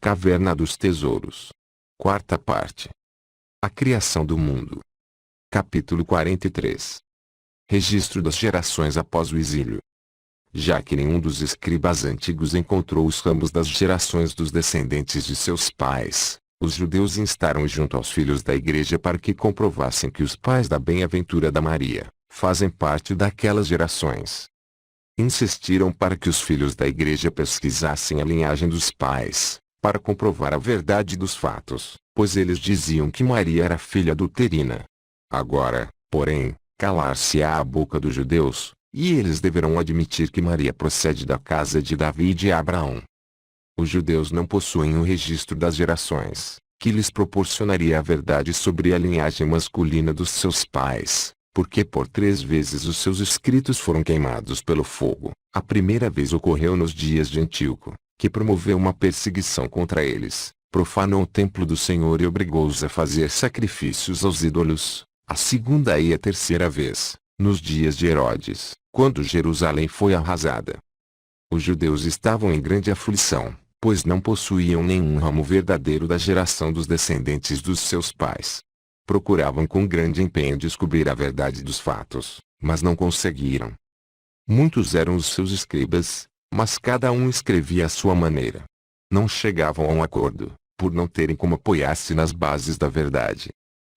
Caverna dos Tesouros. Quarta parte. A criação do mundo. Capítulo 43. Registro das gerações após o exílio. Já que nenhum dos escribas antigos encontrou os ramos das gerações dos descendentes de seus pais, os judeus instaram junto aos filhos da igreja para que comprovassem que os pais da bem-aventurada Maria fazem parte daquelas gerações. Insistiram para que os filhos da igreja pesquisassem a linhagem dos pais, para comprovar a verdade dos fatos, pois eles diziam que Maria era filha adulterina. Agora, porém, calar-se-á a boca dos judeus, e eles deverão admitir que Maria procede da casa de Davi e de Abraão. Os judeus não possuem o registro das gerações, que lhes proporcionaria a verdade sobre a linhagem masculina dos seus pais, porque por 3 vezes os seus escritos foram queimados pelo fogo. A primeira vez ocorreu nos dias de Antíoco, que promoveu uma perseguição contra eles, profanou o templo do Senhor e obrigou-os a fazer sacrifícios aos ídolos. A segunda e a terceira vez, nos dias de Herodes, quando Jerusalém foi arrasada. Os judeus estavam em grande aflição, pois não possuíam nenhum ramo verdadeiro da geração dos descendentes dos seus pais. Procuravam com grande empenho descobrir a verdade dos fatos, mas não conseguiram. Muitos eram os seus escribas, mas cada um escrevia à sua maneira. Não chegavam a um acordo, por não terem como apoiar-se nas bases da verdade.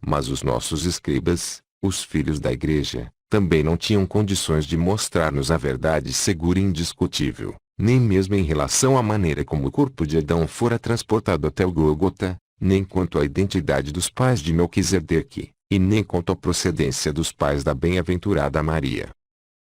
Mas os nossos escribas, os filhos da igreja, também não tinham condições de mostrar-nos a verdade segura e indiscutível, nem mesmo em relação à maneira como o corpo de Adão fora transportado até o Gólgota, nem quanto à identidade dos pais de Melquisedeque, e nem quanto à procedência dos pais da bem-aventurada Maria.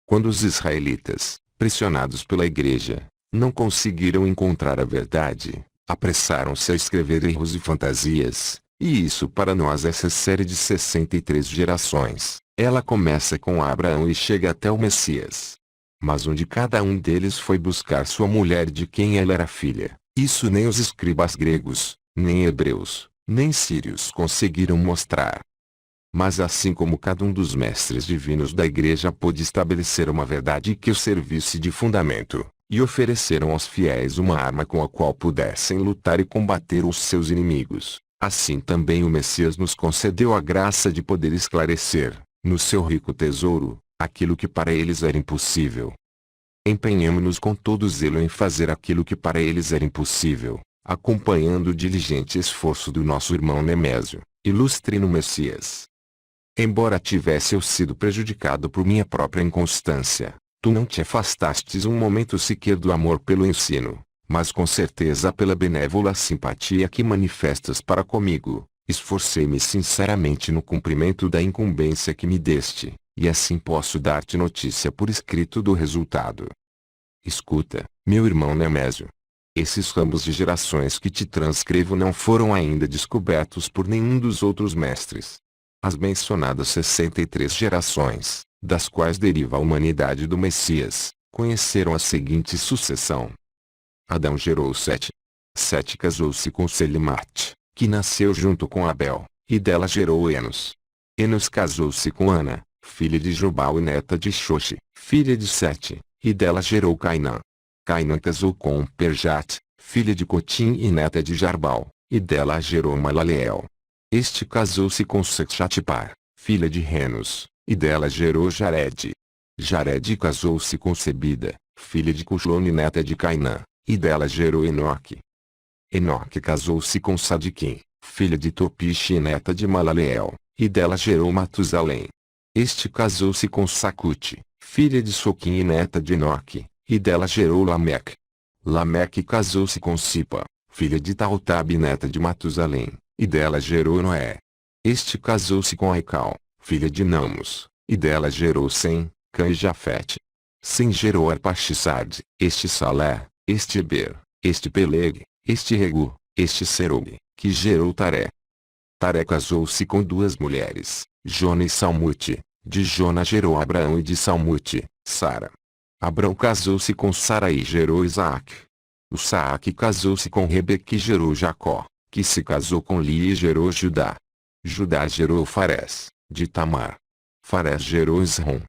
Quando os israelitas, pressionados pela igreja, não conseguiram encontrar a verdade, apressaram-se a escrever erros e fantasias, e isso para nós essa série de 63 gerações, ela começa com Abraão e chega até o Messias. Mas onde cada um deles foi buscar sua mulher de quem ela era filha, isso nem os escribas gregos, nem hebreus, nem sírios conseguiram mostrar. Mas assim como cada um dos mestres divinos da igreja pôde estabelecer uma verdade que o servisse de fundamento, e ofereceram aos fiéis uma arma com a qual pudessem lutar e combater os seus inimigos, assim também o Messias nos concedeu a graça de poder esclarecer, no seu rico tesouro, aquilo que para eles era impossível. Empenhemo-nos com todo zelo em fazer aquilo que para eles era impossível, acompanhando o diligente esforço do nosso irmão Nemésio, ilustre no Messias. Embora tivesse eu sido prejudicado por minha própria inconstância, tu não te afastastes um momento sequer do amor pelo ensino, mas com certeza pela benévola simpatia que manifestas para comigo, esforcei-me sinceramente no cumprimento da incumbência que me deste, e assim posso dar-te notícia por escrito do resultado. Escuta, meu irmão Nemésio. Esses ramos de gerações que te transcrevo não foram ainda descobertos por nenhum dos outros mestres. As mencionadas 63 gerações, das quais deriva a humanidade do Messias, conheceram a seguinte sucessão. Adão gerou Sete. Sete casou-se com Selimate, que nasceu junto com Abel, e dela gerou Enos. Enos casou-se com Ana, filha de Jubal e neta de Xoxi, filha de Sete, e dela gerou Cainã. Cainã casou com Perjate, filha de Cotim e neta de Jarbal, e dela gerou Malaleel. Este casou-se com Sexatipar, filha de Renos, e dela gerou Jared. Jared casou-se com Sebida, filha de Cuslon e neta de Cainã, e dela gerou Enoque. Enoque casou-se com Sadiquim, filha de Topiche e neta de Malaleel, e dela gerou Matusalém. Este casou-se com Sacute, filha de Soquim e neta de Enoque, e dela gerou Lameque. Lameque casou-se com Sipa, filha de Tautab e neta de Matusalém, e dela gerou Noé. Este casou-se com Aical, filha de Namos, e dela gerou Sem, Cã e Jafete. Sem gerou Arpaxissad, este Salé, este Eber, este Peleg, este Regu, este Serug, que gerou Taré. Taré casou-se com 2 mulheres, Jona e Salmute. De Jona gerou Abraão e de Salmute, Sara. Abraão casou-se com Sara e gerou Isaac. O Isaac casou-se com Rebeca e gerou Jacó, que se casou com Lia e gerou Judá. Judá gerou Farés, de Tamar. Farés gerou Esrom.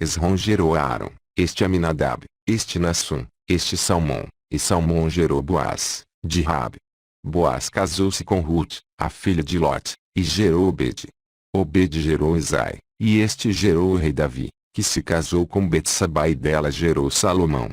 Esrom gerou Aaron, este Aminadab, este Nassum, este Salmão, e Salmão gerou Boaz, de Rabi. Boaz casou-se com Ruth, a filha de Lot, e gerou Obed. Obed gerou Isai, e este gerou o rei Davi, que se casou com Betsabá e dela gerou Salomão.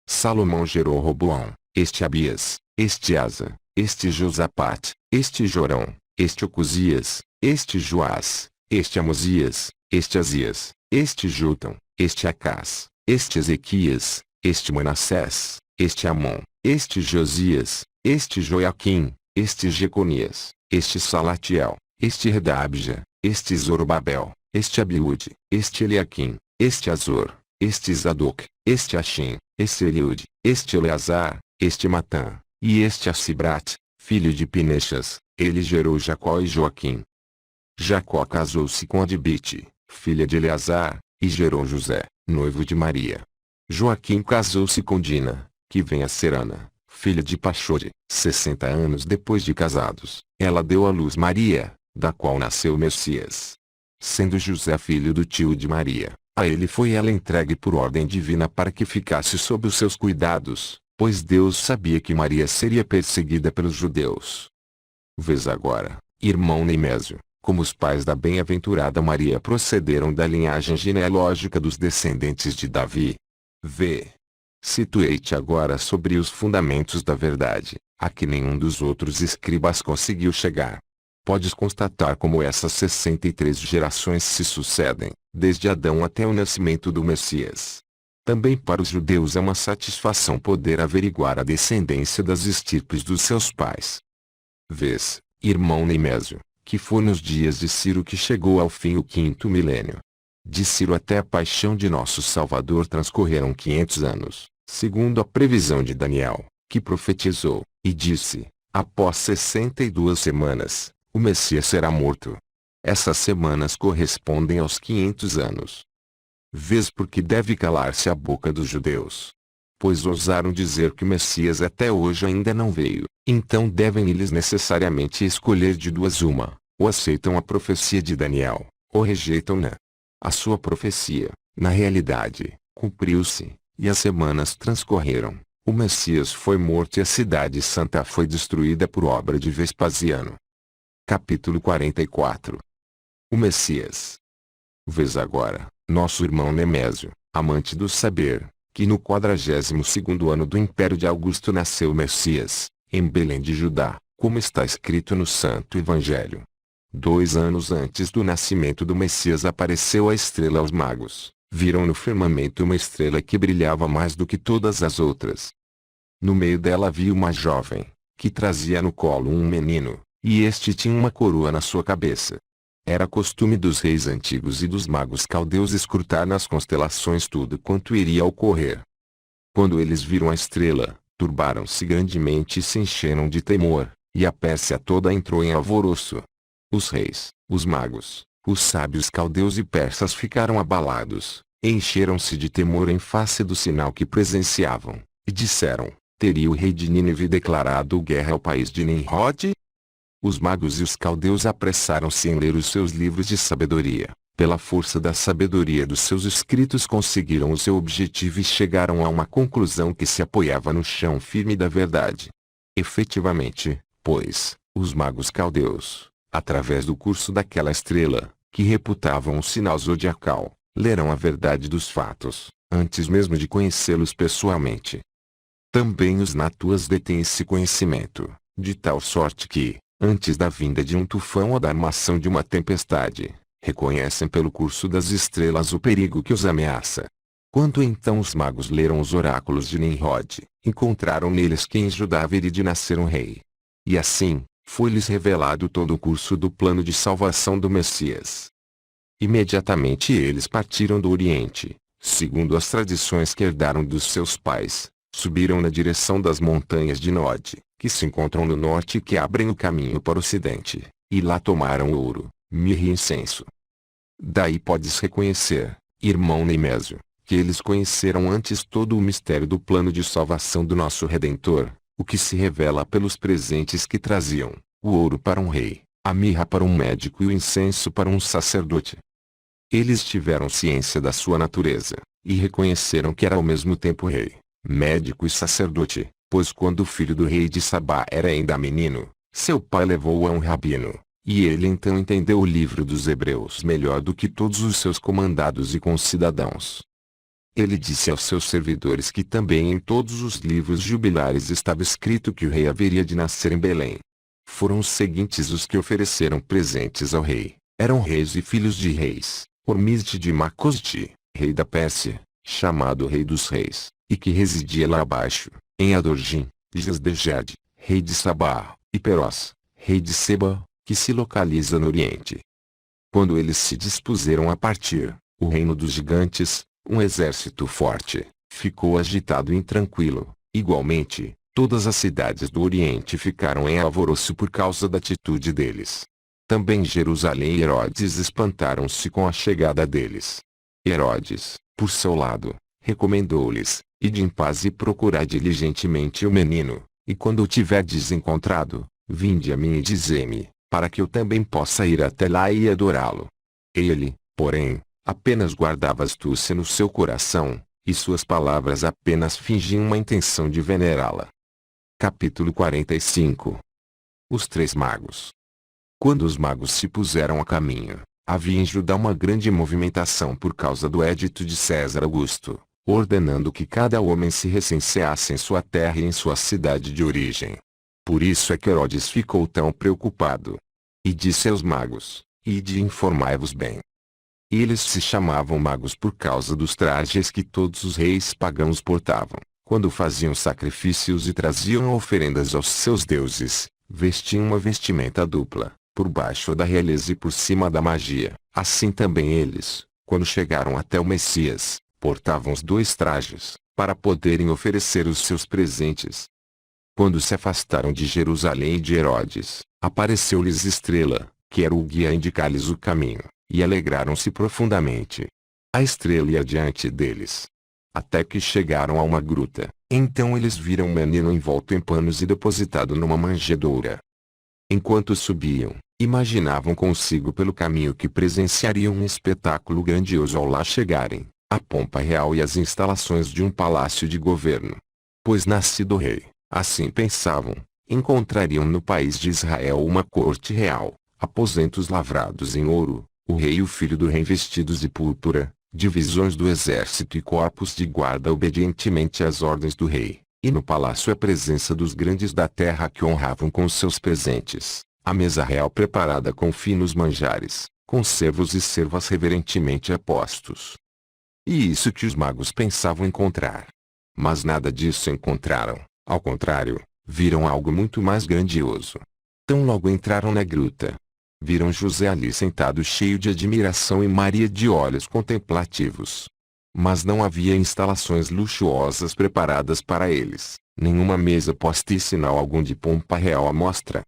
Salomão gerou Roboão, este Abias, este Asa, este Josapate, este Jorão, este Ocosias, este Joás, este Amosias, este Azias, este Jotam, este Acás, este Ezequias, este Manassés, este Amon, este Josias, este Joaquim, este Jeconias, este Salatiel, este Redabja, este Zorobabel, este Abiúde, este Eliaquim, este Azor, este Zadok, este Achim, este Eliúde, este Eleazar, este Matã, e este Assibrat, filho de Pinechas. Ele gerou Jacó e Joaquim. Jacó casou-se com Adibite, filha de Eleazar, e gerou José, noivo de Maria. Joaquim casou-se com Dina, que vem a ser Ana, filha de Paxode. 60 anos depois de casados, ela deu à luz Maria, da qual nasceu o Messias. Sendo José filho do tio de Maria, a ele foi ela entregue por ordem divina para que ficasse sob os seus cuidados, pois Deus sabia que Maria seria perseguida pelos judeus. Vês agora, irmão Nemésio, como os pais da bem-aventurada Maria procederam da linhagem genealógica dos descendentes de Davi. Vê. Situei-te agora sobre os fundamentos da verdade, a que nenhum dos outros escribas conseguiu chegar. Podes constatar como essas 63 gerações se sucedem, desde Adão até o nascimento do Messias. Também para os judeus é uma satisfação poder averiguar a descendência das estirpes dos seus pais. Vês, irmão Nemésio, que foi nos dias de Ciro que chegou ao fim o 5º milênio. De Ciro até a paixão de nosso Salvador transcorreram 500 anos, segundo a previsão de Daniel, que profetizou, e disse, após 62 semanas, o Messias será morto. Essas semanas correspondem aos 500 anos. Vês por que deve calar-se a boca dos judeus? Pois ousaram dizer que o Messias até hoje ainda não veio, então devem eles necessariamente escolher de duas uma, ou aceitam a profecia de Daniel, ou rejeitam-na. A sua profecia, na realidade, cumpriu-se, e as semanas transcorreram. O Messias foi morto e a cidade santa foi destruída por obra de Vespasiano. Capítulo 44. O Messias. Vês agora, nosso irmão Nemésio, amante do saber, que no 42º ano do Império de Augusto nasceu o Messias, em Belém de Judá, como está escrito no Santo Evangelho. 2 anos antes do nascimento do Messias apareceu a estrela aos magos. Viram no firmamento uma estrela que brilhava mais do que todas as outras. No meio dela havia uma jovem, que trazia no colo um menino, e este tinha uma coroa na sua cabeça. Era costume dos reis antigos e dos magos caldeus escrutar nas constelações tudo quanto iria ocorrer. Quando eles viram a estrela, turbaram-se grandemente e se encheram de temor, e a Pérsia toda entrou em alvoroço. Os reis, os magos, os sábios caldeus e persas ficaram abalados, encheram-se de temor em face do sinal que presenciavam, e disseram, teria o rei de Nínive declarado guerra ao país de Nimrod? Os magos e os caldeus apressaram-se em ler os seus livros de sabedoria. Pela força da sabedoria dos seus escritos conseguiram o seu objetivo e chegaram a uma conclusão que se apoiava no chão firme da verdade. Efetivamente, pois, os magos caldeus, através do curso daquela estrela, que reputavam um sinal zodiacal, lerão a verdade dos fatos, antes mesmo de conhecê-los pessoalmente. Também os natuas detêm esse conhecimento, de tal sorte que, antes da vinda de um tufão ou da armação de uma tempestade, reconhecem pelo curso das estrelas o perigo que os ameaça. Quando então os magos leram os oráculos de Nimrod, encontraram neles que em Judá haveria de nascer um rei. E assim, foi-lhes revelado todo o curso do plano de salvação do Messias. Imediatamente eles partiram do Oriente, segundo as tradições que herdaram dos seus pais, subiram na direção das montanhas de Nod, que se encontram no norte e que abrem o caminho para o ocidente, e lá tomaram ouro, mirra e incenso. Daí podes reconhecer, irmão Nemésio, que eles conheceram antes todo o mistério do plano de salvação do nosso Redentor, o que se revela pelos presentes que traziam, o ouro para um rei, a mirra para um médico e o incenso para um sacerdote. Eles tiveram ciência da sua natureza, e reconheceram que era ao mesmo tempo rei, médico e sacerdote, Pois quando o filho do rei de Sabá era ainda menino, seu pai levou-o a um rabino, e ele então entendeu o livro dos Hebreus melhor do que todos os seus comandados e concidadãos. Ele disse aos seus servidores que também em todos os livros jubilares estava escrito que o rei haveria de nascer em Belém. Foram os seguintes os que ofereceram presentes ao rei. Eram reis e filhos de reis: Ormisde de Macosde, rei da Pérsia, chamado Rei dos Reis, e que residia lá abaixo, em Adorjim; Jesdeged, rei de Sabá, e Perós, rei de Seba, que se localiza no Oriente. Quando eles se dispuseram a partir, o reino dos gigantes, um exército forte, ficou agitado e intranquilo. Igualmente, todas as cidades do Oriente ficaram em alvoroço por causa da atitude deles. Também Jerusalém e Herodes espantaram-se com a chegada deles. Herodes, por seu lado, recomendou-lhes: ide em paz e procurai diligentemente o menino, e quando o tiverdes encontrado, vinde a mim e dizei-me, para que eu também possa ir até lá e adorá-lo. Ele, porém, apenas guardava astúcia no seu coração, e suas palavras apenas fingiam uma intenção de venerá-la. Capítulo 45. Os três magos. Quando os magos se puseram a caminho, havia em Judá uma grande movimentação por causa do edito de César Augusto, ordenando que cada homem se recenseasse em sua terra e em sua cidade de origem. Por isso é que Herodes ficou tão preocupado. E disse aos magos: ide e informai-vos bem. E eles se chamavam magos por causa dos trajes que todos os reis pagãos portavam, quando faziam sacrifícios e traziam oferendas aos seus deuses. Vestiam uma vestimenta dupla, por baixo da realeza e por cima da magia. Assim também eles, quando chegaram até o Messias, portavam os dois trajes, para poderem oferecer os seus presentes. Quando se afastaram de Jerusalém e de Herodes, apareceu-lhes estrela, que era o guia a indicar-lhes o caminho, e alegraram-se profundamente. A estrela ia diante deles, até que chegaram a uma gruta. Então eles viram um menino envolto em panos e depositado numa manjedoura. Enquanto subiam, imaginavam consigo pelo caminho que presenciariam um espetáculo grandioso ao lá chegarem, a pompa real e as instalações de um palácio de governo. Pois nascido rei, assim pensavam, encontrariam no país de Israel uma corte real, aposentos lavrados em ouro, o rei e o filho do rei vestidos de púrpura, divisões do exército e corpos de guarda obedientemente às ordens do rei, e no palácio a presença dos grandes da terra que honravam com seus presentes, a mesa real preparada com finos manjares, com servos e servas reverentemente apostos. E isso que os magos pensavam encontrar. Mas nada disso encontraram, ao contrário, viram algo muito mais grandioso. Tão logo entraram na gruta, viram José ali sentado cheio de admiração e Maria de olhos contemplativos. Mas não havia instalações luxuosas preparadas para eles, nenhuma mesa posta e sinal algum de pompa real à mostra.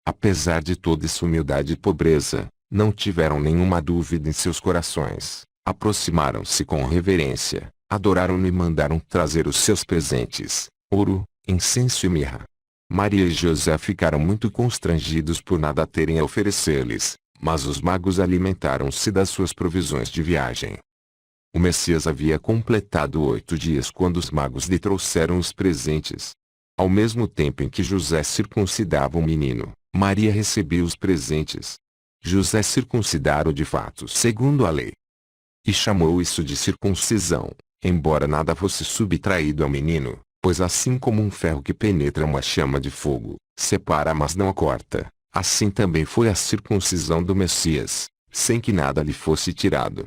Apesar de toda essa humildade e pobreza, não tiveram nenhuma dúvida em seus corações. Aproximaram-se com reverência, adoraram-no e mandaram trazer os seus presentes: ouro, incenso e mirra. Maria e José ficaram muito constrangidos por nada terem a oferecer-lhes, mas os magos alimentaram-se das suas provisões de viagem. O Messias havia completado 8 dias quando os magos lhe trouxeram os presentes. Ao mesmo tempo em que José circuncidava o menino, Maria recebia os presentes. José circuncidara-o de fato segundo a lei, e chamou isso de circuncisão, embora nada fosse subtraído ao menino. Pois assim como um ferro que penetra uma chama de fogo, separa mas não a corta, assim também foi a circuncisão do Messias, sem que nada lhe fosse tirado.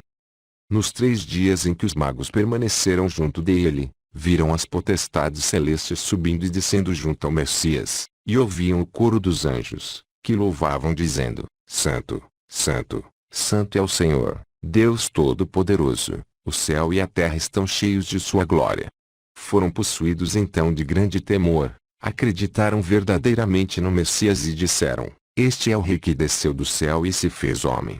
Nos 3 dias em que os magos permaneceram junto dele, viram as potestades celestes subindo e descendo junto ao Messias, e ouviam o coro dos anjos, que louvavam dizendo: Santo, Santo, Santo é o Senhor, Deus Todo-Poderoso, o céu e a terra estão cheios de sua glória. Foram possuídos então de grande temor, acreditaram verdadeiramente no Messias e disseram: este é o rei que desceu do céu e se fez homem.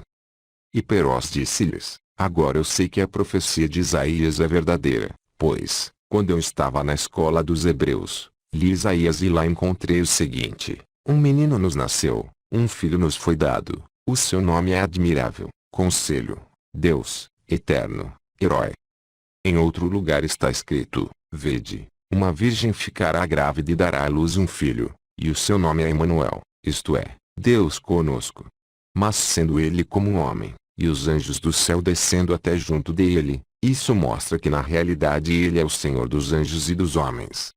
E Perós disse-lhes: agora eu sei que a profecia de Isaías é verdadeira, pois, quando eu estava na escola dos Hebreus, li Isaías e lá encontrei o seguinte: um menino nos nasceu, um filho nos foi dado, o seu nome é admirável, Conselho, Deus, Eterno, Herói. Em outro lugar está escrito: vede, uma virgem ficará grávida e dará à luz um filho, e o seu nome é Emanuel, isto é, Deus conosco. Mas sendo ele como um homem, e os anjos do céu descendo até junto dele, isso mostra que na realidade ele é o Senhor dos anjos e dos homens.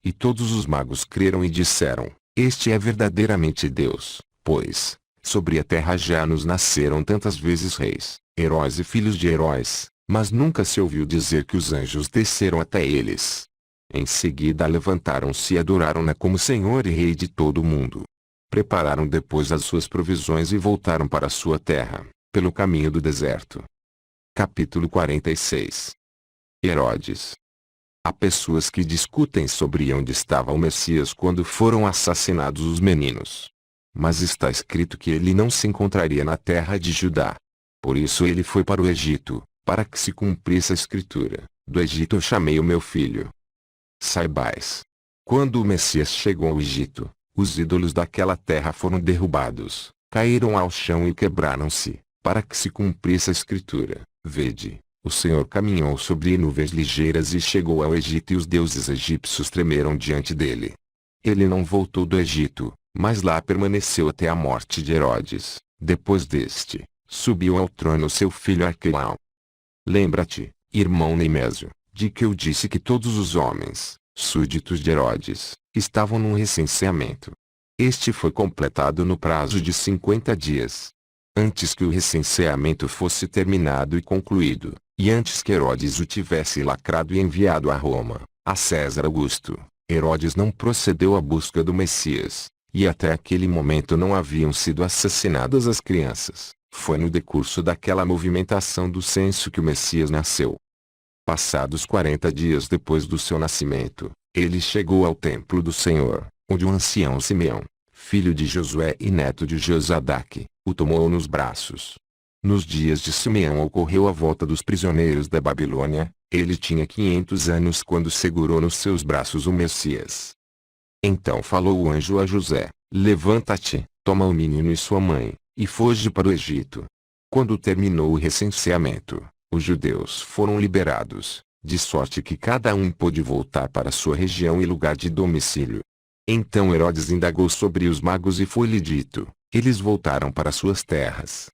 E todos os magos creram e disseram, este é verdadeiramente Deus, pois, sobre a terra já nos nasceram tantas vezes reis, heróis e filhos de heróis, mas nunca se ouviu dizer que os anjos desceram até eles. Em seguida levantaram-se e adoraram-na como Senhor e Rei de todo o mundo. Prepararam depois as suas provisões e voltaram para a sua terra, pelo caminho do deserto. Capítulo 46. Herodes. Há pessoas que discutem sobre onde estava o Messias quando foram assassinados os meninos. Mas está escrito que ele não se encontraria na terra de Judá. Por isso ele foi para o Egito, para que se cumprisse a escritura, do Egito eu chamei o meu filho. Saibais. Quando o Messias chegou ao Egito, os ídolos daquela terra foram derrubados, caíram ao chão e quebraram-se, para que se cumprisse a escritura. Vede, o Senhor caminhou sobre nuvens ligeiras e chegou ao Egito e os deuses egípcios tremeram diante dele. Ele não voltou do Egito, mas lá permaneceu até a morte de Herodes. Depois deste, subiu ao trono seu filho Arquelau. Lembra-te, irmão Nemésio, de que eu disse que todos os homens, súditos de Herodes, estavam num recenseamento. Este foi completado no prazo de 50 dias. Antes que o recenseamento fosse terminado e concluído, e antes que Herodes o tivesse lacrado e enviado a Roma, a César Augusto, Herodes não procedeu à busca do Messias, e até aquele momento não haviam sido assassinadas as crianças. Foi no decurso daquela movimentação do censo que o Messias nasceu. Passados 40 dias depois do seu nascimento, ele chegou ao templo do Senhor, onde o ancião Simeão, filho de Josué e neto de Josadaque, o tomou nos braços. Nos dias de Simeão ocorreu a volta dos prisioneiros da Babilônia, ele tinha 500 anos quando segurou nos seus braços o Messias. Então falou o anjo a José, levanta-te, toma o menino e sua mãe, e foge para o Egito. Quando terminou o recenseamento, os judeus foram liberados, de sorte que cada um pôde voltar para sua região e lugar de domicílio. Então Herodes indagou sobre os magos e foi-lhe dito, eles voltaram para suas terras.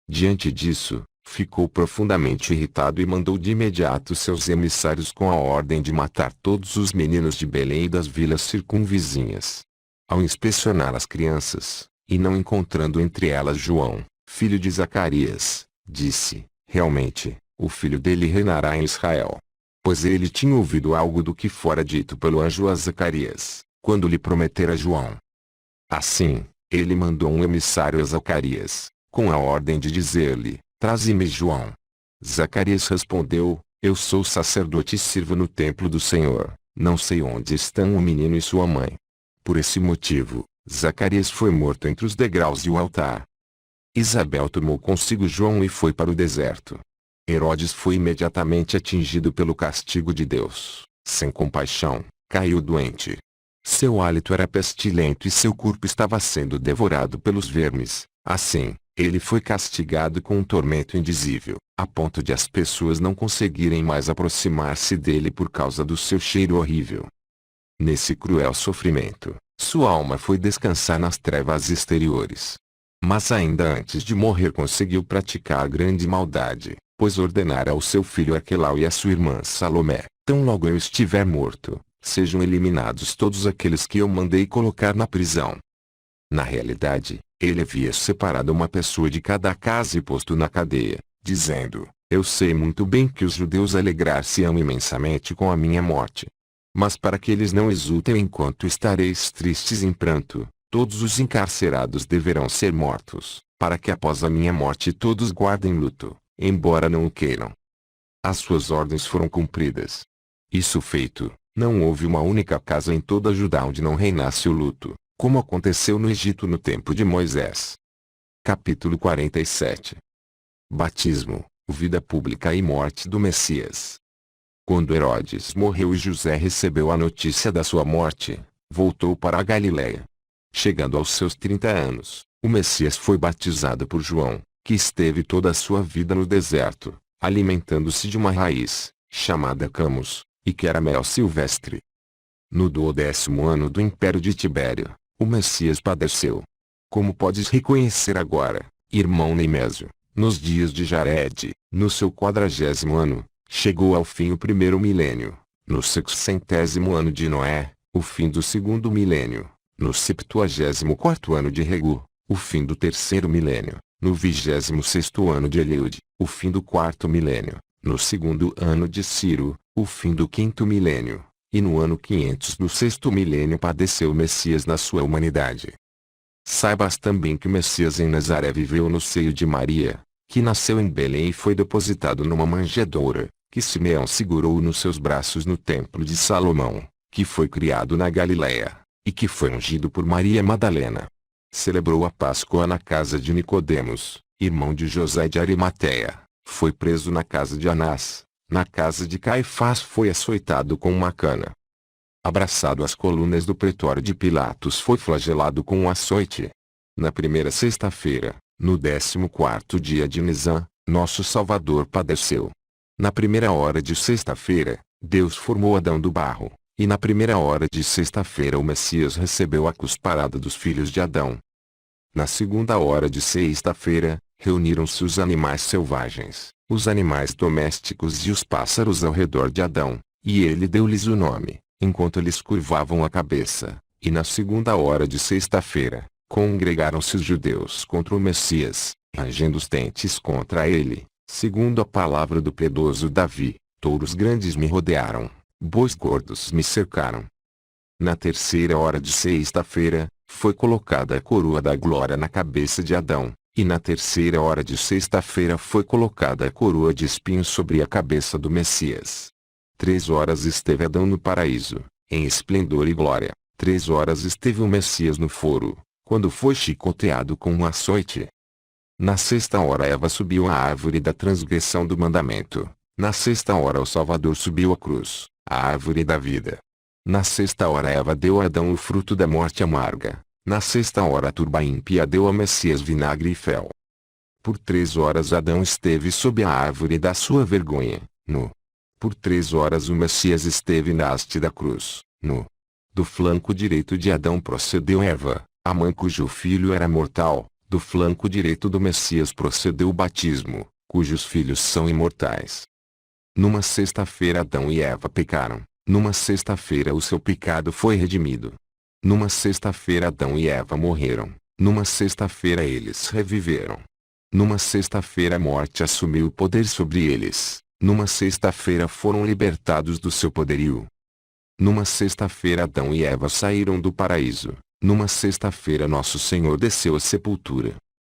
Diante disso, ficou profundamente irritado e mandou de imediato seus emissários com a ordem de matar todos os meninos de Belém e das vilas circunvizinhas. Ao inspecionar as crianças, e não encontrando entre elas João, filho de Zacarias, disse, realmente, o filho dele reinará em Israel. Pois ele tinha ouvido algo do que fora dito pelo anjo a Zacarias, quando lhe prometera João. Assim, ele mandou um emissário a Zacarias, com a ordem de dizer-lhe, traze-me João. Zacarias respondeu, eu sou sacerdote e sirvo no templo do Senhor, não sei onde estão o menino e sua mãe. Por esse motivo, Zacarias foi morto entre os degraus e o altar. Isabel tomou consigo João e foi para o deserto. Herodes foi imediatamente atingido pelo castigo de Deus, sem compaixão, caiu doente. Seu hálito era pestilento e seu corpo estava sendo devorado pelos vermes. Assim, ele foi castigado com um tormento indizível, a ponto de as pessoas não conseguirem mais aproximar-se dele por causa do seu cheiro horrível. Nesse cruel sofrimento, sua alma foi descansar nas trevas exteriores. Mas ainda antes de morrer conseguiu praticar grande maldade, pois ordenara ao seu filho Arquelau e à sua irmã Salomé, tão logo eu estiver morto, sejam eliminados todos aqueles que eu mandei colocar na prisão. Na realidade, ele havia separado uma pessoa de cada casa e posto na cadeia, dizendo, eu sei muito bem que os judeus alegrar-se-ão imensamente com a minha morte. Mas para que eles não exultem enquanto estareis tristes em pranto, todos os encarcerados deverão ser mortos, para que após a minha morte todos guardem luto, embora não o queiram. As suas ordens foram cumpridas. Isso feito, não houve uma única casa em toda Judá onde não reinasse o luto, como aconteceu no Egito no tempo de Moisés. Capítulo 47. Batismo, vida pública e morte do Messias. Quando Herodes morreu e José recebeu a notícia da sua morte, voltou para a Galiléia. Chegando aos seus 30 anos, o Messias foi batizado por João, que esteve toda a sua vida no deserto, alimentando-se de uma raiz, chamada camus, e que era mel silvestre. No 12º ano do império de Tibério, o Messias padeceu. Como podes reconhecer agora, irmão Nemésio, nos dias de Jared, no seu 40º ano, chegou ao fim o primeiro milênio, no 600º ano de Noé, o fim do segundo milênio, no 74º ano de Regu, o fim do terceiro milênio, no 26º ano de Eliúde, o fim do quarto milênio, no segundo ano de Ciro, o fim do quinto milênio, e no ano 500 do sexto milênio padeceu o Messias na sua humanidade. Saibas também que o Messias em Nazaré viveu no seio de Maria, que nasceu em Belém e foi depositado numa manjedoura, que Simeão segurou nos seus braços no templo de Salomão, que foi criado na Galiléia, e que foi ungido por Maria Madalena. Celebrou a Páscoa na casa de Nicodemos, irmão de José de Arimateia, foi preso na casa de Anás, na casa de Caifás foi açoitado com uma cana. Abraçado às colunas do pretório de Pilatos foi flagelado com um açoite. Na primeira sexta-feira, no 14º dia de Nisan, nosso Salvador padeceu. Na primeira hora de sexta-feira, Deus formou Adão do barro, e na primeira hora de sexta-feira o Messias recebeu a cusparada dos filhos de Adão. Na segunda hora de sexta-feira, reuniram-se os animais selvagens, os animais domésticos e os pássaros ao redor de Adão, e ele deu-lhes o nome, enquanto eles curvavam a cabeça. E na segunda hora de sexta-feira, congregaram-se os judeus contra o Messias, rangendo os dentes contra ele, segundo a palavra do piedoso Davi: touros grandes me rodearam, bois gordos me cercaram. Na terceira hora de sexta-feira, foi colocada a coroa da glória na cabeça de Adão, e na terceira hora de sexta-feira foi colocada a coroa de espinhos sobre a cabeça do Messias. 3 horas esteve Adão no paraíso, em esplendor e glória. 3 horas esteve o Messias no foro, quando foi chicoteado com um açoite. Na sexta hora Eva subiu à árvore da transgressão do mandamento. Na sexta hora o Salvador subiu à cruz, a árvore da vida. Na sexta hora Eva deu a Adão o fruto da morte amarga. Na sexta hora a turba ímpia deu a Messias vinagre e fel. Por 3 horas Adão esteve sob a árvore da sua vergonha, nu. Por 3 horas o Messias esteve na haste da cruz, nu. Do flanco direito de Adão procedeu Eva, a mãe cujo filho era mortal. Do flanco direito do Messias procedeu o batismo, cujos filhos são imortais. Numa sexta-feira Adão e Eva pecaram. Numa sexta-feira o seu pecado foi redimido. Numa sexta-feira Adão e Eva morreram. Numa sexta-feira eles reviveram. Numa sexta-feira a morte assumiu o poder sobre eles. Numa sexta-feira foram libertados do seu poderio. Numa sexta-feira Adão e Eva saíram do paraíso. Numa sexta-feira nosso Senhor desceu à sepultura.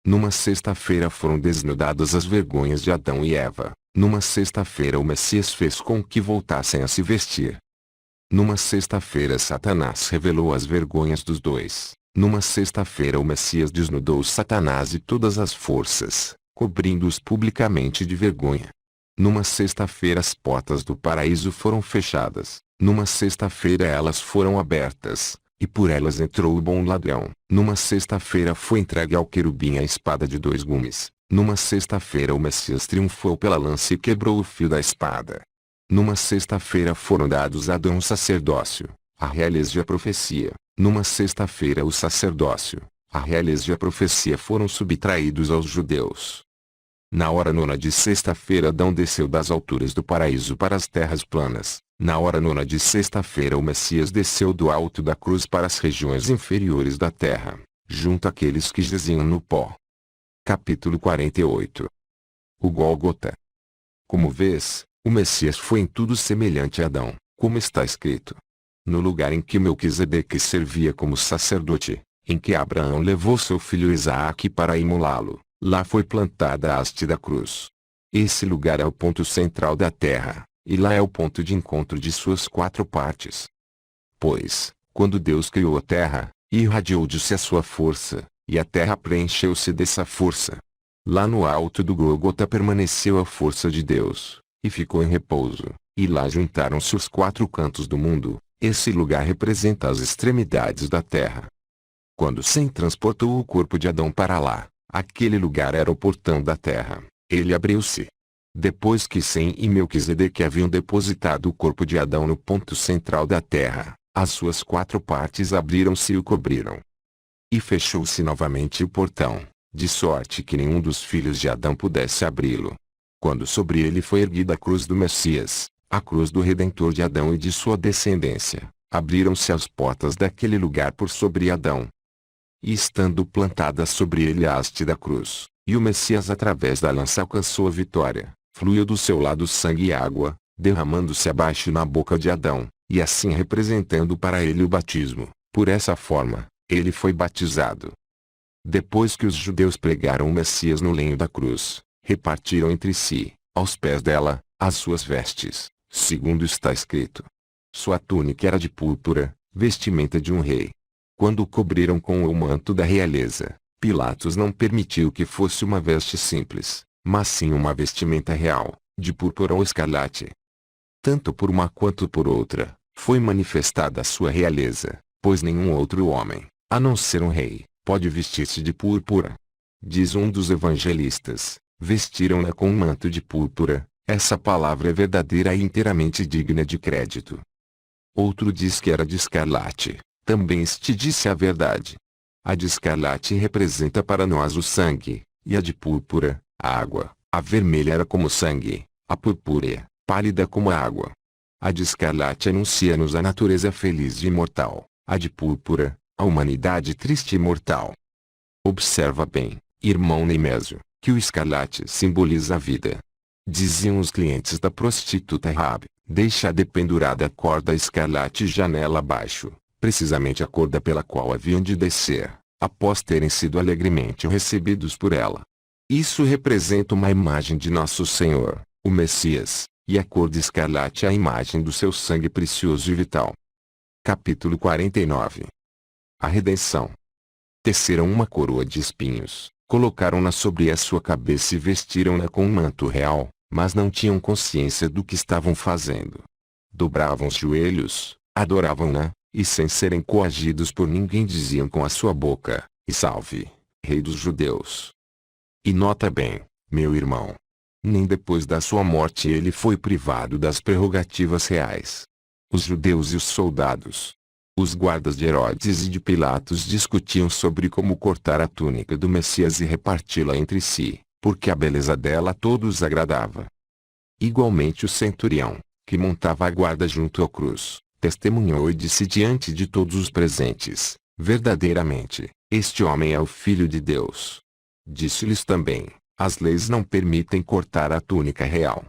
Numa sexta-feira foram desnudadas as vergonhas de Adão e Eva. Numa sexta-feira o Messias fez com que voltassem a se vestir. Numa sexta-feira Satanás revelou as vergonhas dos dois. Numa sexta-feira o Messias desnudou Satanás e todas as forças, cobrindo-os publicamente de vergonha. Numa sexta-feira as portas do paraíso foram fechadas. Numa sexta-feira elas foram abertas, e por elas entrou o bom ladrão. Numa sexta-feira foi entregue ao querubim a espada de 2 gumes. Numa sexta-feira o Messias triunfou pela lança e quebrou o fio da espada. Numa sexta-feira foram dados a Adão o sacerdócio, a realeza e a profecia. Numa sexta-feira o sacerdócio, a realeza e a profecia foram subtraídos aos judeus. Na hora nona de sexta-feira Adão desceu das alturas do paraíso para as terras planas. Na hora nona de sexta-feira o Messias desceu do alto da cruz para as regiões inferiores da terra, junto àqueles que jaziam no pó. Capítulo 48. O Gólgota. Como vês, o Messias foi em tudo semelhante a Adão, como está escrito. No lugar em que Melquisedeque servia como sacerdote, em que Abraão levou seu filho Isaque para imolá-lo, lá foi plantada a haste da cruz. Esse lugar é o ponto central da terra, e lá é o ponto de encontro de suas 4 partes. Pois, quando Deus criou a terra, irradiou de si a sua força, e a terra preencheu-se dessa força. Lá no alto do Gólgota permaneceu a força de Deus, e ficou em repouso, e lá juntaram-se os 4 cantos do mundo. Esse lugar representa as extremidades da terra. Quando Sem transportou o corpo de Adão para lá, aquele lugar era o portão da terra. Ele abriu-se. Depois que Sem e Melquisedeque haviam depositado o corpo de Adão no ponto central da terra, as suas 4 partes abriram-se e o cobriram. E fechou-se novamente o portão, de sorte que nenhum dos filhos de Adão pudesse abri-lo. Quando sobre ele foi erguida a cruz do Messias, a cruz do Redentor de Adão e de sua descendência, abriram-se as portas daquele lugar por sobre Adão. E estando plantada sobre ele a haste da cruz, e o Messias através da lança alcançou a vitória, fluiu do seu lado sangue e água, derramando-se abaixo na boca de Adão, e assim representando para ele o batismo. Por essa forma, ele foi batizado. Depois que os judeus pregaram o Messias no lenho da cruz, repartiram entre si, aos pés dela, as suas vestes, segundo está escrito. Sua túnica era de púrpura, vestimenta de um rei. Quando o cobriram com o manto da realeza, Pilatos não permitiu que fosse uma veste simples, mas sim uma vestimenta real, de púrpura ou escarlate. Tanto por uma quanto por outra, foi manifestada a sua realeza, pois nenhum outro homem, a não ser um rei, pode vestir-se de púrpura. Diz um dos evangelistas, vestiram-na com um manto de púrpura. Essa palavra é verdadeira e inteiramente digna de crédito. Outro diz que era de escarlate, também este disse a verdade. A de escarlate representa para nós o sangue, e a de púrpura, a água. A vermelha era como sangue, a purpúrea, pálida como a água. A de escarlate anuncia-nos a natureza feliz e imortal, a de púrpura, a humanidade triste e mortal. Observa bem, irmão Nemésio, que o escarlate simboliza a vida. Diziam os clientes da prostituta Rabi, deixa dependurada a corda escarlate janela abaixo, precisamente a corda pela qual haviam de descer, após terem sido alegremente recebidos por ela. Isso representa uma imagem de nosso Senhor, o Messias, e a cor de escarlate é a imagem do seu sangue precioso e vital. Capítulo 49. A redenção. Teceram uma coroa de espinhos, colocaram-na sobre a sua cabeça e vestiram-na com um manto real, mas não tinham consciência do que estavam fazendo. Dobravam os joelhos, adoravam-na, e sem serem coagidos por ninguém diziam com a sua boca, e salve, Rei dos Judeus. E nota bem, meu irmão, nem depois da sua morte ele foi privado das prerrogativas reais. Os judeus e os soldados, os guardas de Herodes e de Pilatos discutiam sobre como cortar a túnica do Messias e reparti-la entre si, porque a beleza dela a todos agradava. Igualmente o centurião, que montava a guarda junto à cruz, testemunhou e disse diante de todos os presentes, verdadeiramente, este homem é o Filho de Deus. Disse-lhes também, as leis não permitem cortar a túnica real.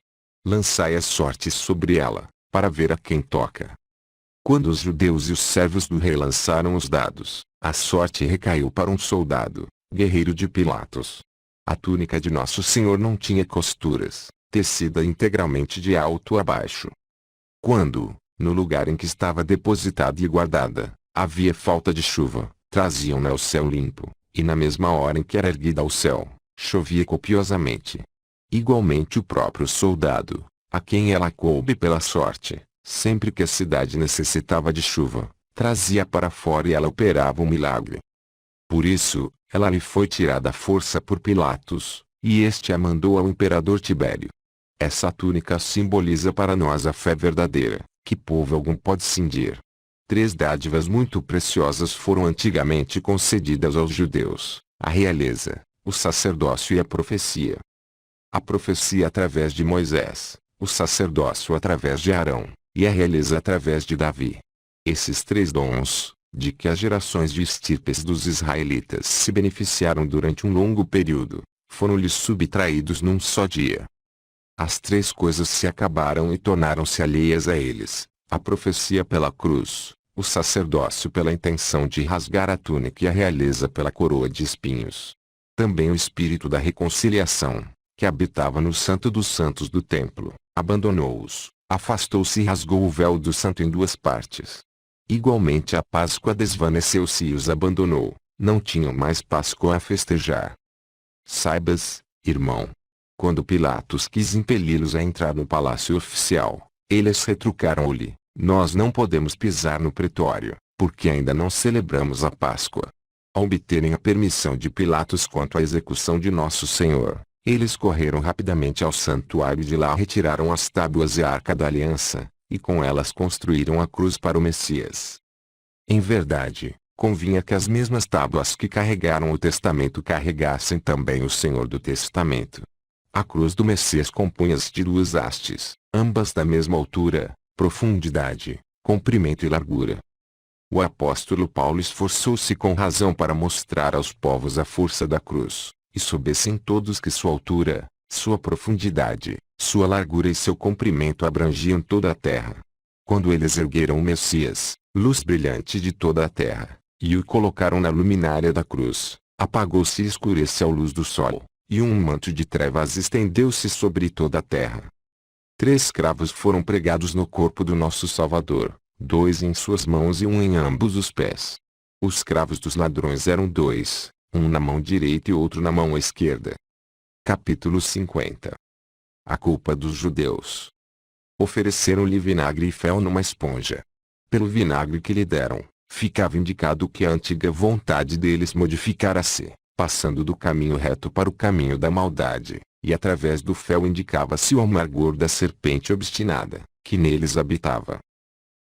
Lançai as sortes sobre ela, para ver a quem toca. Quando os judeus e os servos do rei lançaram os dados, a sorte recaiu para um soldado, guerreiro de Pilatos. A túnica de Nosso Senhor não tinha costuras, tecida integralmente de alto a baixo. Quando, no lugar em que estava depositada e guardada, havia falta de chuva, traziam-na ao céu limpo, e na mesma hora em que era erguida ao céu, chovia copiosamente. Igualmente o próprio soldado, a quem ela coube pela sorte, sempre que a cidade necessitava de chuva, trazia para fora e ela operava um milagre. Por isso, ela lhe foi tirada à força por Pilatos, e este a mandou ao imperador Tibério. Essa túnica simboliza para nós a fé verdadeira, que povo algum pode cindir. 3 dádivas muito preciosas foram antigamente concedidas aos judeus: a realeza, o sacerdócio e a profecia. A profecia através de Moisés, o sacerdócio através de Arão, e a realeza através de Davi. Esses 3 dons, de que as gerações de estirpes dos israelitas se beneficiaram durante um longo período, foram-lhes subtraídos num só dia. As 3 coisas se acabaram e tornaram-se alheias a eles: a profecia pela cruz, o sacerdócio pela intenção de rasgar a túnica e a realeza pela coroa de espinhos. Também o espírito da reconciliação, que habitava no Santo dos Santos do templo, abandonou-os, afastou-se e rasgou o véu do santo em 2 partes. Igualmente a Páscoa desvaneceu-se e os abandonou, não tinham mais Páscoa a festejar. Saibas, irmão, quando Pilatos quis impeli-los a entrar no palácio oficial, eles retrucaram-lhe: nós não podemos pisar no pretório, porque ainda não celebramos a Páscoa. Ao obterem a permissão de Pilatos quanto à execução de Nosso Senhor, Eles correram rapidamente ao santuário e de lá retiraram as tábuas e a arca da aliança, e com elas construíram a cruz para o Messias. Em verdade, convinha que as mesmas tábuas que carregaram o testamento carregassem também o Senhor do testamento. A cruz do Messias compunha-se de duas hastes, ambas da mesma altura, profundidade, comprimento e largura. O apóstolo Paulo esforçou-se com razão para mostrar aos povos a força da cruz, e soubessem todos que sua altura, sua profundidade, sua largura e seu comprimento abrangiam toda a terra. Quando eles ergueram o Messias, luz brilhante de toda a terra, e o colocaram na luminária da cruz, apagou-se e escureceu a luz do sol, e um manto de trevas estendeu-se sobre toda a terra. 3 cravos foram pregados no corpo do nosso Salvador, 2 em suas mãos e 1 em ambos os pés. Os cravos dos ladrões eram 2, um na mão direita e outro na mão esquerda. Capítulo 50. A culpa dos judeus. Ofereceram-lhe vinagre e fel numa esponja. Pelo vinagre que lhe deram, ficava indicado que a antiga vontade deles modificara-se, passando do caminho reto para o caminho da maldade, e através do fel indicava-se o amargor da serpente obstinada, que neles habitava.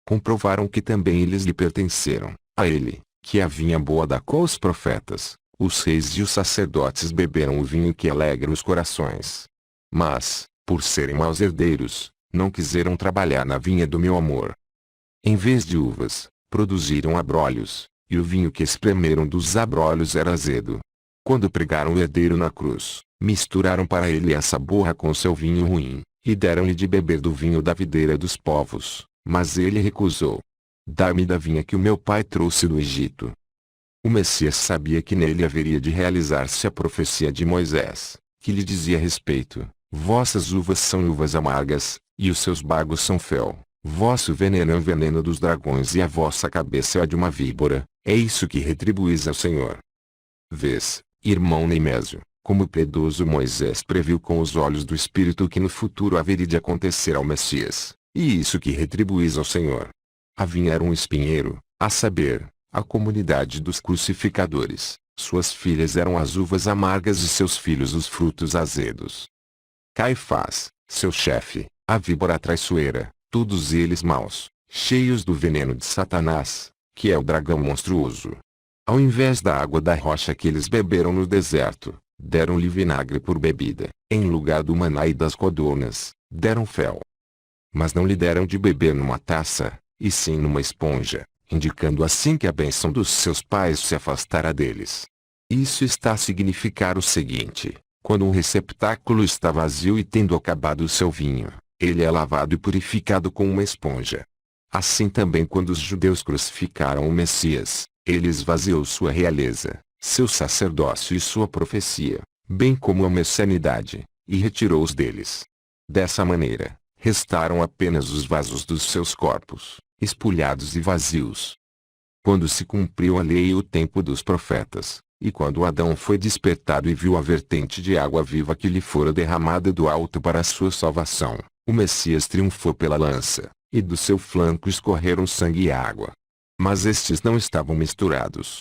Comprovaram que também eles lhe pertenceram, a ele, que a vinha boa da qual os profetas, os reis e os sacerdotes beberam o vinho que alegra os corações. Mas, por serem maus herdeiros, não quiseram trabalhar na vinha do meu amor. Em vez de uvas, produziram abrolhos, e o vinho que espremeram dos abrolhos era azedo. Quando pregaram o herdeiro na cruz, misturaram para ele essa borra com seu vinho ruim, e deram-lhe de beber do vinho da videira dos povos, mas ele recusou. Dá-me da vinha que o meu pai trouxe do Egito. O Messias sabia que nele haveria de realizar-se a profecia de Moisés, que lhe dizia a respeito: vossas uvas são uvas amargas, e os seus bagos são fel. Vosso veneno é o veneno dos dragões e a vossa cabeça é a de uma víbora, é isso que retribuís ao Senhor. Vês, irmão Nemésio, como o piedoso Moisés previu com os olhos do Espírito que no futuro haveria de acontecer ao Messias, e isso que retribuís ao Senhor. A vinha era um espinheiro, a saber, a comunidade dos crucificadores, suas filhas eram as uvas amargas e seus filhos os frutos azedos. Caifás, seu chefe, a víbora traiçoeira, todos eles maus, cheios do veneno de Satanás, que é o dragão monstruoso. Ao invés da água da rocha que eles beberam no deserto, deram-lhe vinagre por bebida, em lugar do maná e das codornas, deram fel. Mas não lhe deram de beber numa taça, e sim numa esponja, indicando assim que a bênção dos seus pais se afastara deles. Isso está a significar o seguinte: quando um receptáculo está vazio e tendo acabado o seu vinho, ele é lavado e purificado com uma esponja. Assim também quando os judeus crucificaram o Messias, ele esvaziou sua realeza, seu sacerdócio e sua profecia, bem como a messianidade, e retirou-os deles. Dessa maneira, restaram apenas os vasos dos seus corpos, espulhados e vazios. Quando se cumpriu a lei e o tempo dos profetas, e quando Adão foi despertado e viu a vertente de água viva que lhe fora derramada do alto para a sua salvação, o Messias triunfou pela lança, e do seu flanco escorreram sangue e água. Mas estes não estavam misturados.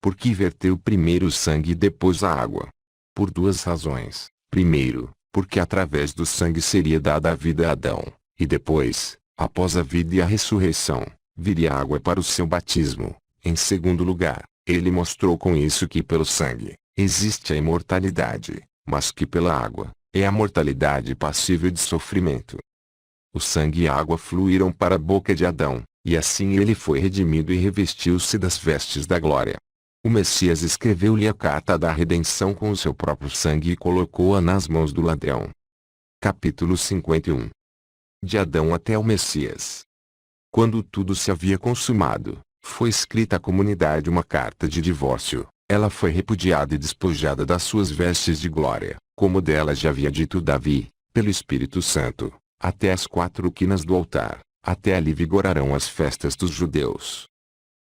Por que verteu primeiro o sangue e depois a água? Por 2 razões. Primeiro, porque através do sangue seria dada a vida a Adão, e depois, após a vida e a ressurreição, viria a água para o seu batismo. Em segundo lugar, ele mostrou com isso que pelo sangue, existe a imortalidade, mas que pela água, é a mortalidade passível de sofrimento. O sangue e a água fluíram para a boca de Adão, e assim ele foi redimido e revestiu-se das vestes da glória. O Messias escreveu-lhe a carta da redenção com o seu próprio sangue e colocou-a nas mãos do ladrão. Capítulo 51. De Adão até o Messias. Quando tudo se havia consumado, foi escrita à comunidade uma carta de divórcio. Ela foi repudiada e despojada das suas vestes de glória, como dela já havia dito Davi, pelo Espírito Santo, até as 4 quinas do altar, até ali vigorarão as festas dos judeus.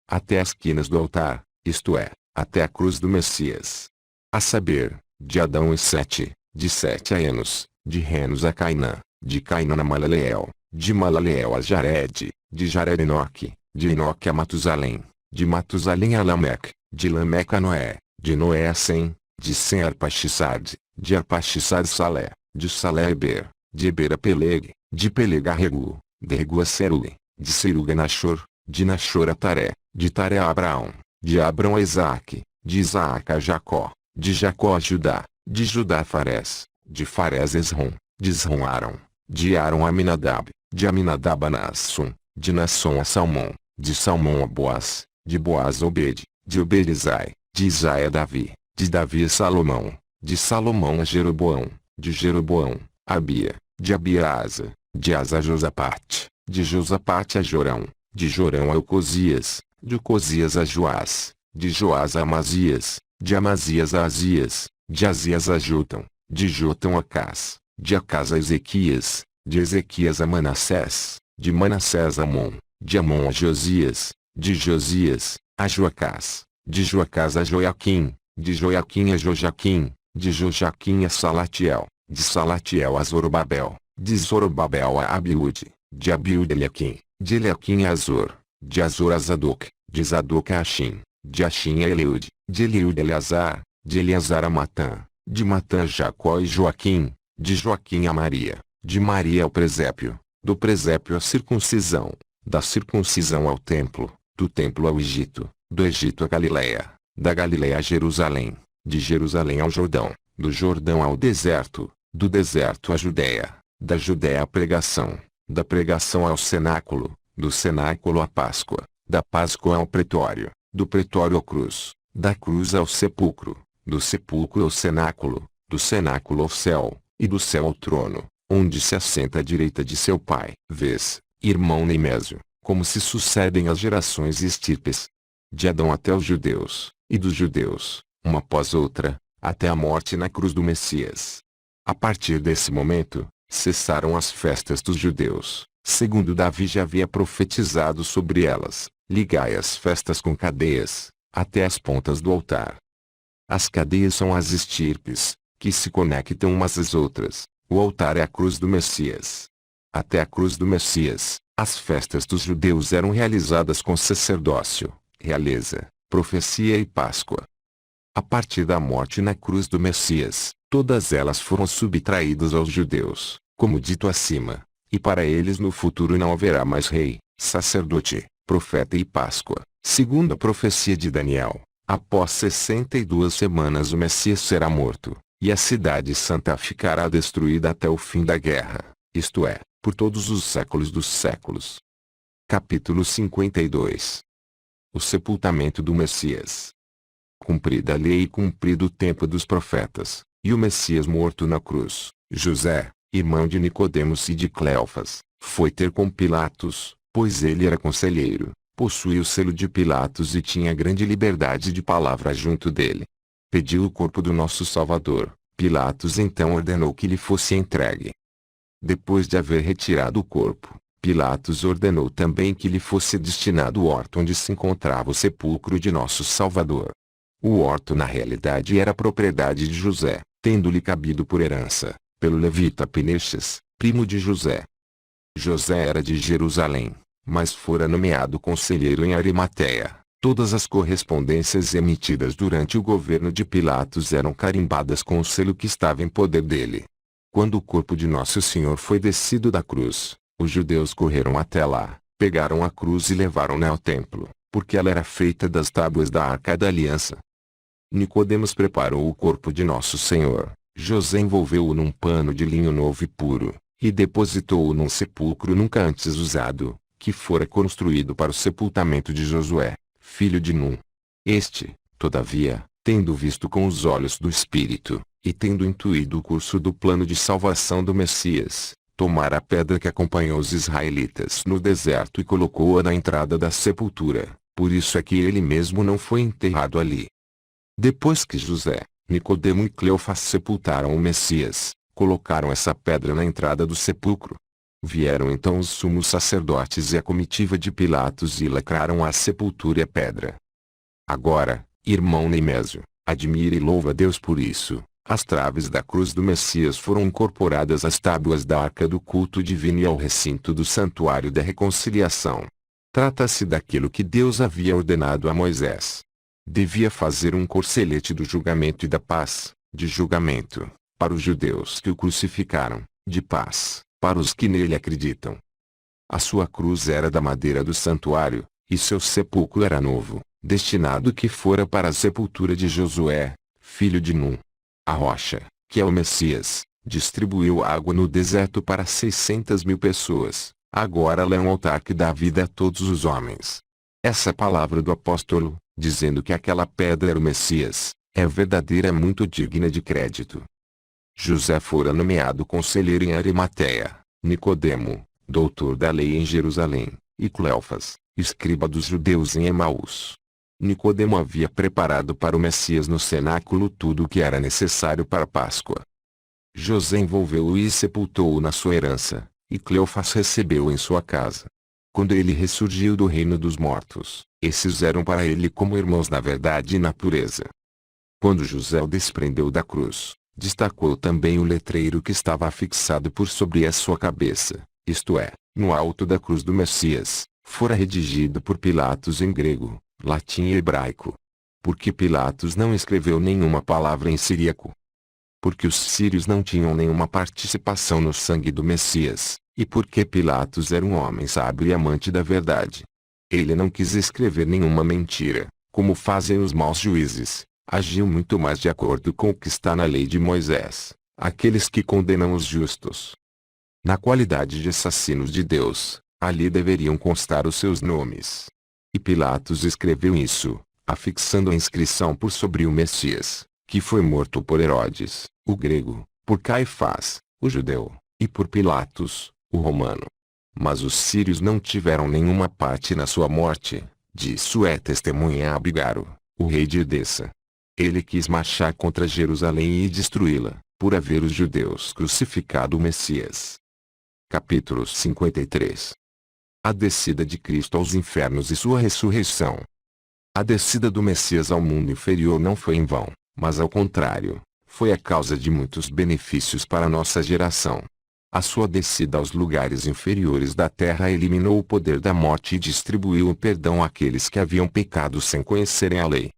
Até as quinas do altar, isto é, até a cruz do Messias. A saber, de Adão e Sete, de Sete a Enos, de Renos a Cainã, de Cainã a Malaleel, de Malaleel a Jared, de Jared a Enoque, de Enoque a Matusalém, de Matusalém a Lameque, de Lameque a Noé, de Noé a Sem, de Sem a Arpaxissad, de Arpaxissad Salé, de Salé a Eber, de Eber a Peleg, de Peleg a Regu, de Regu a Serugue, de Serugue a Nachor, de Nachor a Taré, de Taré a Abraão, de Abraão a Isaque, de Isaque a Jacó, de Jacó a Judá, de Judá a Farés, de Farés a Esrom, de Esrom a Arão, de Arão a Aminadab, de Aminadab a Naasson, de Naasson a Salmão, de Salmão a Boaz, de Boaz a Obed, de Obed a Isai, de Isai a Davi, de Davi a Salomão, de Salomão a Jeroboão, de Jeroboão a Abia, de Abia a Asa, de Asa a Josapate, de Josapate a Jorão, de Jorão a Ocosias, de Ocosias a Joás, de Joás a Amazias, de Amazias a Azias, de Azias a Jotão, de Jotão a Acás, de Acás a Ezequias, de Ezequias a Manassés, de Manassés a Amon, de Amon a Josias, de Josias a Joacás, de Joacás a Joaquim, de Joaquim a Jojaquim, de Jojaquim a Salatiel, de Salatiel a Zorobabel, de Zorobabel a Abiúde, de Abiúde a Eliaquim, de Eliaquim a Azor, de Azor a Zadok, de Zadok a Achim, de Achim a Eliúde, de Eliúde a Eleazar, de Eleazar a Matã, de Matã a Jacó e Joaquim, de Joaquim a Maria, de Maria ao presépio, do presépio à circuncisão, da circuncisão ao templo, do templo ao Egito, do Egito a Galiléia, da Galiléia a Jerusalém, de Jerusalém ao Jordão, do Jordão ao deserto, do deserto à Judéia, da Judéia à pregação, da pregação ao cenáculo, do cenáculo à Páscoa, da Páscoa ao pretório, do pretório à cruz, da cruz ao sepulcro, do sepulcro ao cenáculo, do cenáculo ao céu, e do céu ao trono, onde se assenta à direita de seu Pai. Vês, irmão Nemésio, como se sucedem as gerações e estirpes. De Adão até os judeus, e dos judeus, uma após outra, até a morte na cruz do Messias. A partir desse momento, cessaram as festas dos judeus, segundo Davi já havia profetizado sobre elas: ligai as festas com cadeias, até as pontas do altar. As cadeias são as estirpes, que se conectam umas às outras. O altar é a cruz do Messias. Até a cruz do Messias, as festas dos judeus eram realizadas com sacerdócio, realeza, profecia e Páscoa. A partir da morte na cruz do Messias, todas elas foram subtraídas aos judeus, como dito acima, e para eles no futuro não haverá mais rei, sacerdote, profeta e Páscoa. Segundo a profecia de Daniel, após 62 semanas o Messias será morto, e a cidade santa ficará destruída até o fim da guerra, isto é, por todos os séculos dos séculos. Capítulo 52. O sepultamento do Messias. Cumprida a lei e cumprido o tempo dos profetas, e o Messias morto na cruz, José, irmão de Nicodemos e de Cleofas, foi ter com Pilatos, pois ele era conselheiro, possuía o selo de Pilatos e tinha grande liberdade de palavra junto dele. Pediu o corpo do nosso Salvador. Pilatos então ordenou que lhe fosse entregue. Depois de haver retirado o corpo, Pilatos ordenou também que lhe fosse destinado o horto onde se encontrava o sepulcro de nosso Salvador. O horto na realidade era propriedade de José, tendo-lhe cabido por herança, pelo levita Pinechas, primo de José. José era de Jerusalém, mas fora nomeado conselheiro em Arimateia. Todas as correspondências emitidas durante o governo de Pilatos eram carimbadas com o selo que estava em poder dele. Quando o corpo de Nosso Senhor foi descido da cruz, os judeus correram até lá, pegaram a cruz e levaram-na ao templo, porque ela era feita das tábuas da Arca da Aliança. Nicodemos preparou o corpo de Nosso Senhor. José envolveu-o num pano de linho novo e puro, e depositou-o num sepulcro nunca antes usado, que fora construído para o sepultamento de Josué, filho de Num. Este, todavia, tendo visto com os olhos do Espírito, e tendo intuído o curso do plano de salvação do Messias, tomara a pedra que acompanhou os israelitas no deserto e colocou-a na entrada da sepultura, por isso é que ele mesmo não foi enterrado ali. Depois que José, Nicodemo e Cleofas sepultaram o Messias, colocaram essa pedra na entrada do sepulcro. Vieram então os sumos sacerdotes e a comitiva de Pilatos e lacraram a sepultura e a pedra. Agora, irmão Nemésio, admira e louva a Deus por isso. As traves da cruz do Messias foram incorporadas às tábuas da arca do culto divino e ao recinto do santuário da reconciliação. Trata-se daquilo que Deus havia ordenado a Moisés. Devia fazer um corcelete do julgamento e da paz, de julgamento, para os judeus que o crucificaram, de paz, para os que nele acreditam. A sua cruz era da madeira do santuário, e seu sepulcro era novo, destinado que fora para a sepultura de Josué, filho de Num. A rocha, que é o Messias, distribuiu água no deserto para 600.000 pessoas, agora ela é um altar que dá vida a todos os homens. Essa palavra do apóstolo, dizendo que aquela pedra era o Messias, é verdadeira e muito digna de crédito. José fora nomeado conselheiro em Arimateia, Nicodemo, doutor da lei em Jerusalém, e Cleofas, escriba dos judeus em Emaús. Nicodemo havia preparado para o Messias no cenáculo tudo o que era necessário para a Páscoa. José envolveu-o e sepultou-o na sua herança, e Cleofas recebeu-o em sua casa. Quando ele ressurgiu do reino dos mortos, esses eram para ele como irmãos na verdade e na pureza. Quando José o desprendeu da cruz, destacou também o letreiro que estava afixado por sobre a sua cabeça, isto é, no alto da cruz do Messias, fora redigido por Pilatos em grego, latim e hebraico. Porque Pilatos não escreveu nenhuma palavra em siríaco. Porque os sírios não tinham nenhuma participação no sangue do Messias, e porque Pilatos era um homem sábio e amante da verdade. Ele não quis escrever nenhuma mentira, como fazem os maus juízes, agiu muito mais de acordo com o que está na lei de Moisés, aqueles que condenam os justos. Na qualidade de assassinos de Deus, ali deveriam constar os seus nomes. E Pilatos escreveu isso, afixando a inscrição por sobre o Messias, que foi morto por Herodes, o grego, por Caifás, o judeu, e por Pilatos, o romano. Mas os sírios não tiveram nenhuma parte na sua morte, disso é testemunha Abigaro, o rei de Edessa. Ele quis marchar contra Jerusalém e destruí-la, por haver os judeus crucificado o Messias. Capítulo 53. A descida de Cristo aos infernos e sua ressurreição. A descida do Messias ao mundo inferior não foi em vão, mas ao contrário, foi a causa de muitos benefícios para nossa geração. A sua descida aos lugares inferiores da terra eliminou o poder da morte e distribuiu o perdão àqueles que haviam pecado sem conhecerem a lei.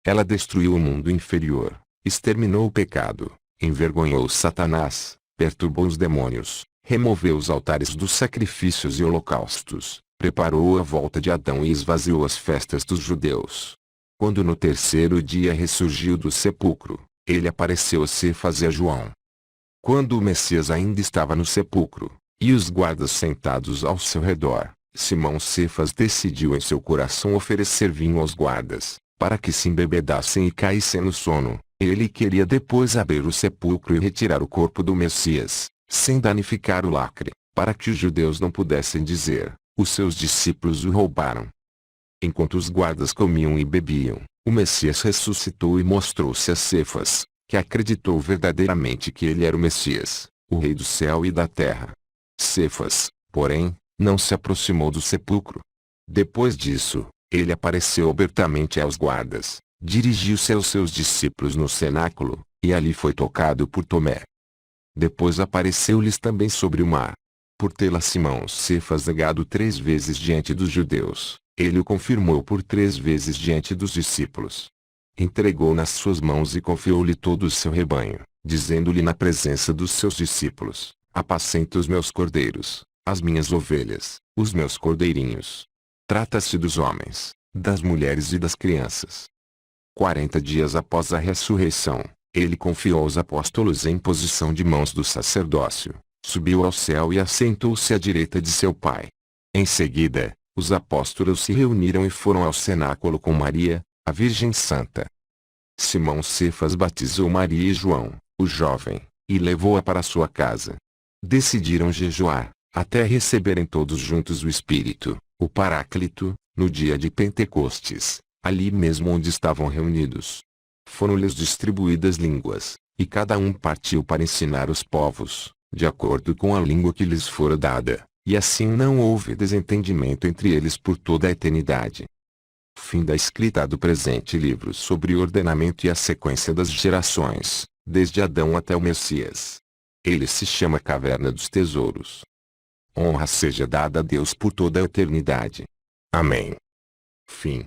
Ela destruiu o mundo inferior, exterminou o pecado, envergonhou Satanás, perturbou os demônios, removeu os altares dos sacrifícios e holocaustos, preparou a volta de Adão e esvaziou as festas dos judeus. Quando no terceiro dia ressurgiu do sepulcro, ele apareceu a Cefas e a João. Quando o Messias ainda estava no sepulcro, e os guardas sentados ao seu redor, Simão Cefas decidiu em seu coração oferecer vinho aos guardas, para que se embebedassem e caíssem no sono. Ele queria depois abrir o sepulcro e retirar o corpo do Messias, sem danificar o lacre, para que os judeus não pudessem dizer, os seus discípulos o roubaram. Enquanto os guardas comiam e bebiam, o Messias ressuscitou e mostrou-se a Cefas, que acreditou verdadeiramente que ele era o Messias, o Rei do céu e da terra. Cefas, porém, não se aproximou do sepulcro. Depois disso, ele apareceu abertamente aos guardas, dirigiu-se aos seus discípulos no cenáculo, e ali foi tocado por Tomé. Depois apareceu-lhes também sobre o mar. Por tê-la Simão Cefas negado 3 vezes diante dos judeus, ele o confirmou por 3 vezes diante dos discípulos. Entregou nas suas mãos e confiou-lhe todo o seu rebanho, dizendo-lhe na presença dos seus discípulos, apacenta os meus cordeiros, as minhas ovelhas, os meus cordeirinhos. Trata-se dos homens, das mulheres e das crianças. 40 dias após a ressurreição, ele confiou aos apóstolos em posição de mãos do sacerdócio, subiu ao céu e assentou-se à direita de seu Pai. Em seguida, os apóstolos se reuniram e foram ao cenáculo com Maria, a Virgem Santa. Simão Cefas batizou Maria e João, o jovem, e levou-a para sua casa. Decidiram jejuar, até receberem todos juntos o Espírito, o Paráclito, no dia de Pentecostes, ali mesmo onde estavam reunidos. Foram-lhes distribuídas línguas, e cada um partiu para ensinar os povos, de acordo com a língua que lhes fora dada, e assim não houve desentendimento entre eles por toda a eternidade. Fim da escrita do presente livro sobre o ordenamento e a sequência das gerações, desde Adão até o Messias. Ele se chama Caverna dos Tesouros. Honra seja dada a Deus por toda a eternidade. Amém. Fim.